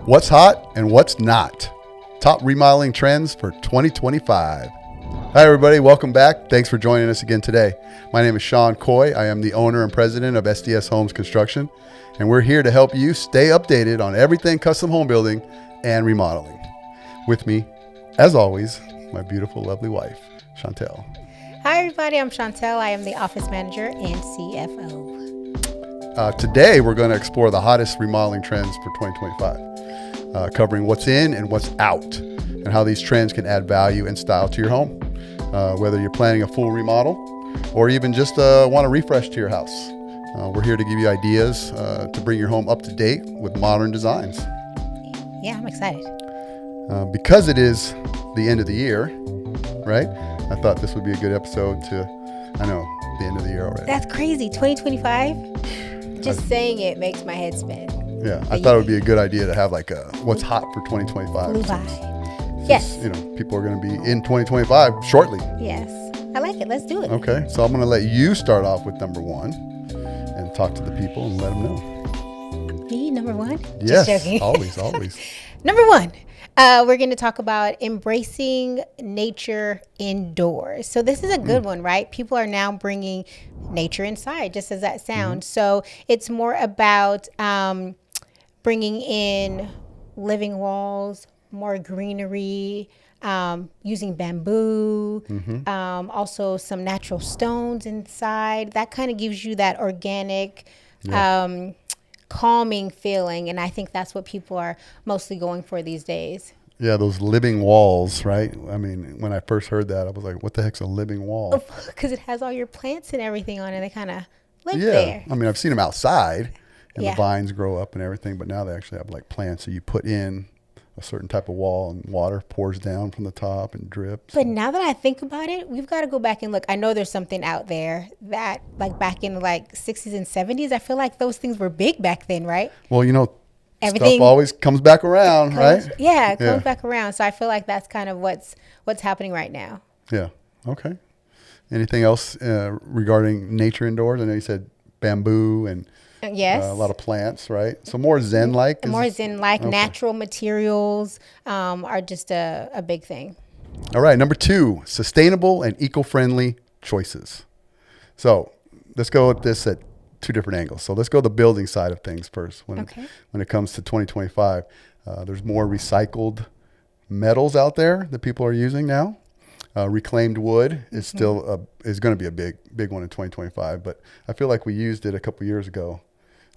What's hot and what's not? Top remodeling trends for 2025. Hi, everybody. Welcome back. Thanks for joining us again today. My name is Sean Coy. I am the owner and president of SDS Homes Construction, and we're here to help you stay updated on everything custom home building and remodeling. With me, as always, my beautiful, lovely wife, Chantel. Hi, everybody. I'm Chantel. I am the office manager and CFO. Today, we're going to explore the hottest remodeling trends for 2025, covering what's in and what's out, and how these trends can add value and style to your home, whether you're planning a full remodel or even just want a refresh to your house. We're here to give you ideas to bring your home up to date with modern designs. Yeah, I'm excited. Because it is the end of the year, right? I thought this would be a good episode the end of the year already. That's crazy. 2025? Just saying it makes my head spin. Yeah, I thought it would be a good idea to have like a what's hot for 2025. Flew by. Yes. People are going to be in 2025 shortly. Yes. I like it. Let's do it. Okay, so I'm going to let you start off with number one and talk to the people and let them know. Me, number one? Yes, Just joking. always. Number one, we're going to talk about embracing nature indoors. So this is a good one, right? People are now bringing nature inside, just as that sounds. So it's more about bringing in living walls, more greenery, using bamboo, also some natural stones inside. That kind of gives you that organic, calming feeling. And I think that's what people are mostly going for these days. Yeah, those living walls, right? I mean, when I first heard that, I was like, what the heck's a living wall? Because it has all your plants and everything on it. They kind of live there. I mean, I've seen them outside and the vines grow up and everything, but now they actually have like plants that you put in a certain type of wall and water pours down from the top and drips. But now that I think about it, we've got to go back and look. I know there's something out there that like back in like 60s and 70s, I feel like those things were big back then, right? Well, Everything stuff always comes back around, right? Yeah, it comes back around. So I feel like that's kind of what's happening right now. Yeah. Okay. Anything else regarding nature indoors? I know you said bamboo and yes, a lot of plants, right? So more Zen-like. More Zen-like. Okay. Natural materials are just a big thing. All right. Number two, sustainable and eco-friendly choices. So let's go with this at two different angles. So let's go the building side of things first. When it comes to 2025, there's more recycled metals out there that people are using now. Reclaimed wood is still is going to be a big one in 2025, but I feel like we used it a couple years ago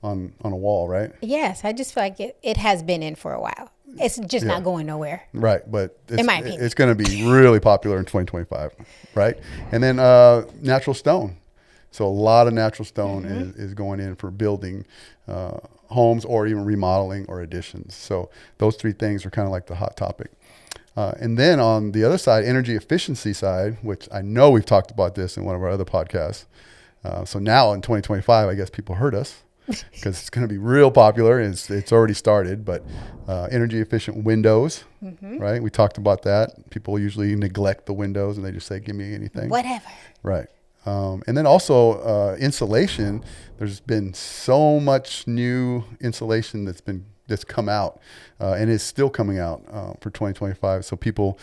on a wall, right? Yes, I just feel like it has been in for a while. It's just not going nowhere. Right, but in my opinion, it's going to be really popular in 2025, right? And then natural stone. So a lot of natural stone is going in for building homes or even remodeling or additions. So those three things are kind of like the hot topic. And then on the other side, energy efficiency side, which I know we've talked about this in one of our other podcasts. So now in 2025, I guess people heard us because it's going to be real popular. And it's already started, but energy efficient windows, right? We talked about that. People usually neglect the windows and they just say, give me anything. Whatever. Right. And then also insulation. There's been so much new insulation that's come out and is still coming out for 2025. So people,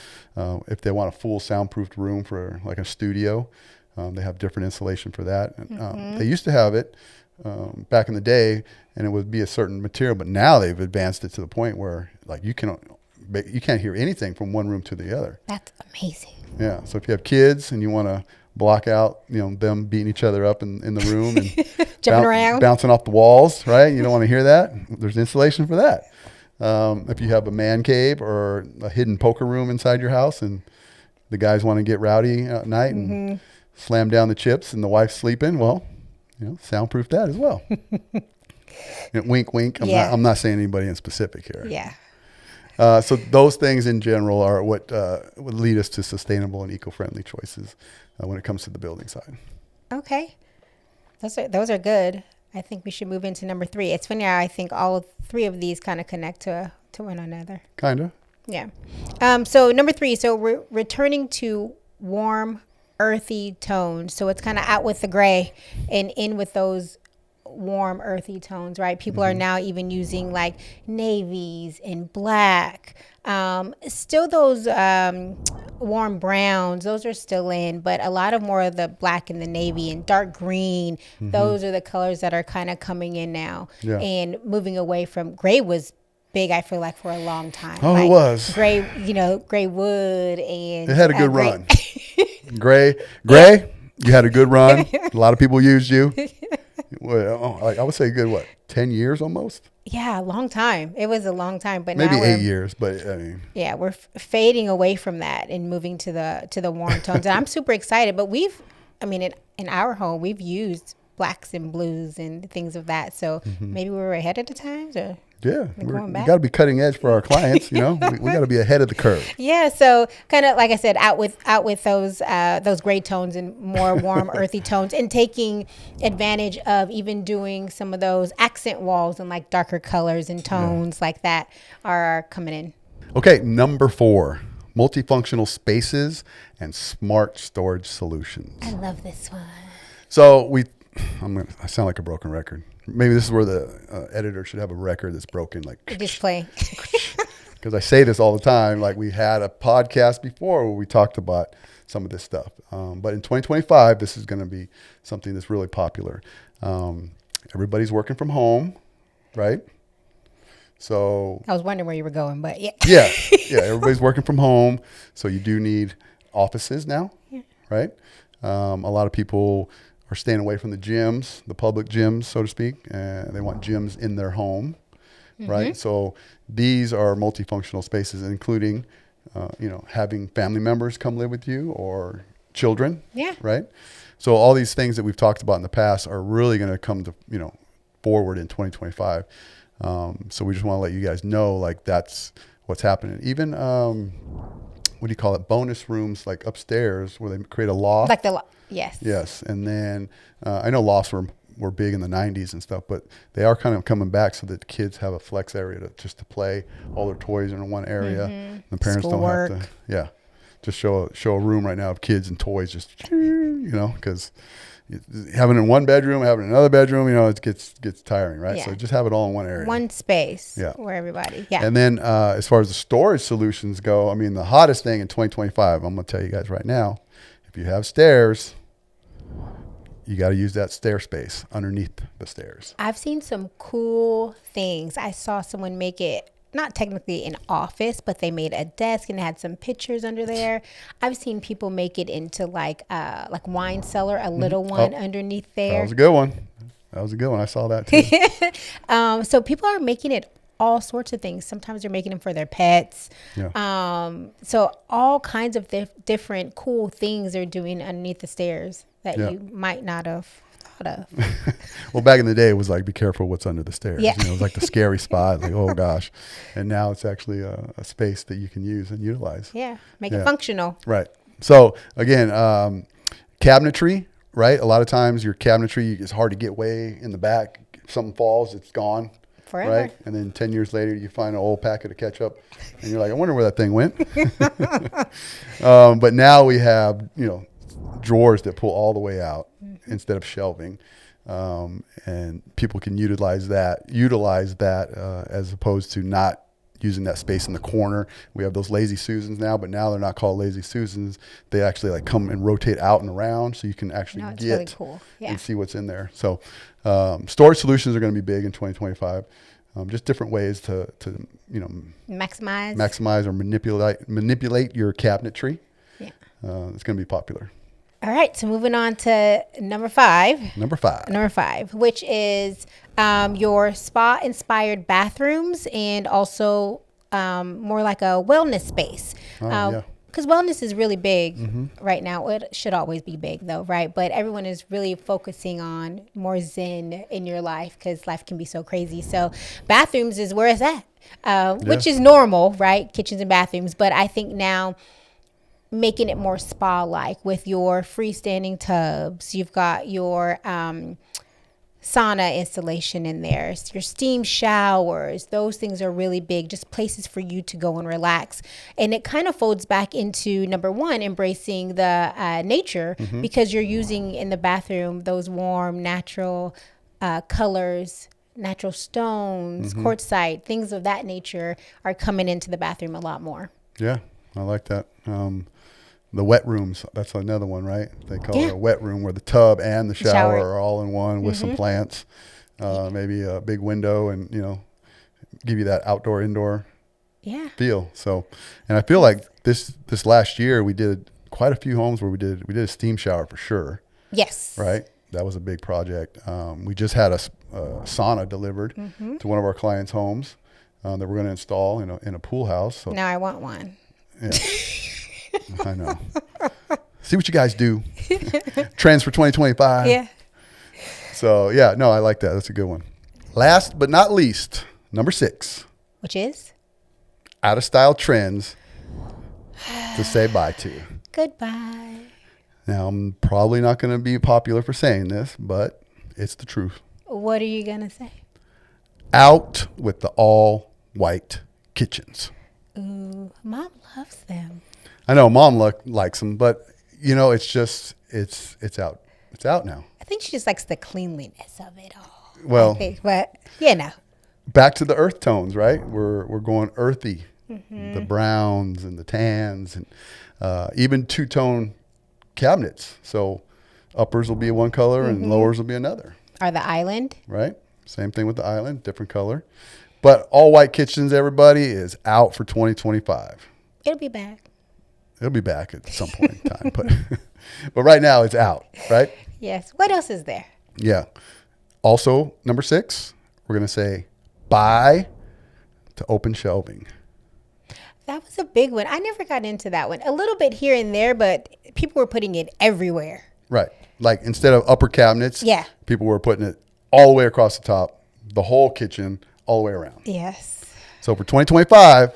if they want a full soundproofed room for like a studio, they have different insulation for that. They used to have it back in the day, and it would be a certain material, but now they've advanced it to the point where like you can't hear anything from one room to the other. That's amazing. Yeah. So if you have kids and you want to block out, them beating each other up in the room and jumping around, bouncing off the walls, right? You don't want to hear that. There's insulation for that. If you have a man cave or a hidden poker room inside your house and the guys want to get rowdy at night and slam down the chips and the wife's sleeping, well, soundproof that as well. Wink, wink. I'm not saying anybody in specific here. Yeah. So those things in general are what would lead us to sustainable and eco-friendly choices when it comes to the building side. Okay. Those are good. I think we should move into number three. It's funny how I think all three of these kind of connect to one another. Kind of. Yeah. So number three, so we're returning to warm, earthy tones. So it's kind of out with the gray and in with those warm earthy tones, right? People are now even using like navies and black. Still those warm browns, those are still in, but a lot of more of the black and the navy and dark green, those are the colors that are kind of coming in now. Yeah. And moving away from gray was big, I feel like, for a long time. Oh, like it was. gray, gray wood, and It had a good gray- run. Gray, you had a good run. A lot of people used you. Well, I would say good, 10 years almost? Yeah, a long time. It was a long time, but Maybe now 8 years, but I mean. yeah, we're fading away from that and moving to the warm tones. And I'm super excited, but in our home, we've used blacks and blues and things of that. So maybe we were ahead of the times, or Yeah, going we back. got to be cutting edge for our clients. We got to be ahead of the curve. Yeah, so kind of like I said, out with those gray tones and more warm earthy tones, and taking advantage of even doing some of those accent walls and like darker colors and tones like that are coming in. Okay, number 4, multifunctional spaces and smart storage solutions. I love this one. So I sound like a broken record. Maybe this is where the editor should have a record that's broken, like Just play. because I say this all the time. Like, we had a podcast before where we talked about some of this stuff. But in 2025, this is going to be something that's really popular. Everybody's working from home, right? So I was wondering where you were going, but yeah. yeah, everybody's working from home. So you do need offices now, right? A lot of people are staying away from the gyms, the public gyms, so to speak. They want gyms in their home, right? So these are multifunctional spaces, including, having family members come live with you or children, right? So all these things that we've talked about in the past are really going to come to, forward in 2025. So we just want to let you guys know, like, that's what's happening. Even, what do you call it? Bonus rooms, like upstairs, where they create a loft. Like the yes. Yes. And then I know lofts were big in the 90s and stuff, but they are kind of coming back so that kids have a flex area to play all their toys in one area. The parents Schoolwork. don't have to, just show a room right now of kids and toys, just, because having it in one bedroom, having it in another bedroom, it gets tiring, right? Yeah. So just have it all in one area. One space Yeah. where everybody, yeah. And then as far as the storage solutions go, the hottest thing in 2025, I'm going to tell you guys right now, if you have stairs, you got to use that stair space underneath the stairs. I've seen some cool things. I saw someone make it, not technically an office, but they made a desk and had some pictures under there. I've seen people make it into like wine cellar, a little one underneath there. That was a good one. I saw that too. So people are making it all sorts of things. Sometimes they're making them for their pets. Yeah. So all kinds of different cool things they're doing underneath the stairs that you might not have thought of. Well, back in the day, it was like, be careful what's under the stairs. Yeah. It was like the scary spot, like, oh gosh. And now it's actually a space that you can use and utilize. Yeah, make it functional. Right. So again, cabinetry, right? A lot of times your cabinetry is hard to get way in the back. If something falls, it's gone. Forever. Right. And then 10 years later, you find an old packet of ketchup and you're like, I wonder where that thing went. But now we have, drawers that pull all the way out instead of shelving. And people can utilize that as opposed to not using that space in the corner. We have those lazy Susans now, but now they're not called lazy Susans. They actually like come and rotate out and around, so you can actually No, it's get really cool. Yeah. and see what's in there. So storage solutions are going to be big in 2025. Just different ways to maximize or manipulate your cabinetry. Yeah. It's going to be popular. All right, so moving on to number five. Number five, which is your spa-inspired bathrooms and also more like a wellness space. Because wellness is really big right now. It should always be big, though, right? But everyone is really focusing on more zen in your life because life can be so crazy. So bathrooms is where it's at, which is normal, right? Kitchens and bathrooms. But I think now, making it more spa-like with your freestanding tubs. You've got your sauna installation in there, your steam showers. Those things are really big, just places for you to go and relax. And it kind of folds back into number one, embracing the nature, because you're using in the bathroom those warm, natural colors, natural stones, quartzite, things of that nature are coming into the bathroom a lot more. Yeah, I like that. The wet rooms, that's another one, right? They call it a wet room, where the tub and the shower are all in one with some plants, maybe a big window, and, give you that outdoor indoor feel. So, and I feel like this last year we did quite a few homes where we did a steam shower for sure. Yes. Right. That was a big project. We just had a sauna delivered to one of our clients' homes that we're going to install in a pool house. So now I want one. yeah, I know. See what you guys do. Trends for 2025. Yeah. So yeah, no, I like that. That's a good one. Last but not least, number 6. Which is? Out of style trends to say bye to. Goodbye. Now, I'm probably not going to be popular for saying this, but it's the truth. What are you going to say? Out with the all white kitchens. Ooh, Mom loves them. I know Mom likes them, but it's just, it's out. It's out now. I think she just likes the cleanliness of it all. Well, but back to the earth tones, right? We're going earthy, the browns and the tans, and even two-tone cabinets. So uppers will be one color and lowers will be another. Or the island. Right? Same thing with the island, different color. But all white kitchens, everybody, is out for 2025. It'll be back. It'll be back at some point in time. But right now it's out, right? Yes. What else is there? Yeah. Also, number 6, we're going to say bye to open shelving. That was a big one. I never got into that one. A little bit here and there, but people were putting it everywhere. Right. Like instead of upper cabinets, Yeah. people were putting it all the way across the top, the whole kitchen, all the way around. Yes. So for 2025,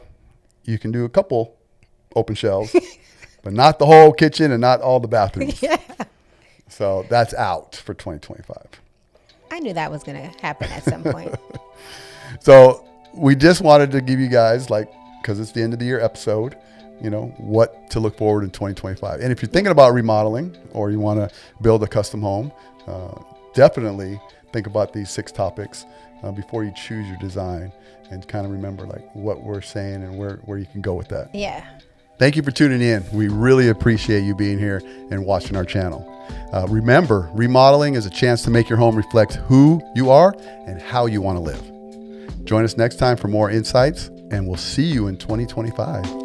you can do a couple open shelves, but not the whole kitchen and not all the bathrooms. Yeah. So that's out for 2025. I knew that was going to happen at some point. So we just wanted to give you guys, because it's the end of the year episode, what to look forward in 2025. And if you're thinking about remodeling or you want to build a custom home, definitely think about these 6 topics before you choose your design, and kind of remember what we're saying and where you can go with that. Yeah. Thank you for tuning in. We really appreciate you being here and watching our channel. Remember, remodeling is a chance to make your home reflect who you are and how you want to live. Join us next time for more insights, and we'll see you in 2025.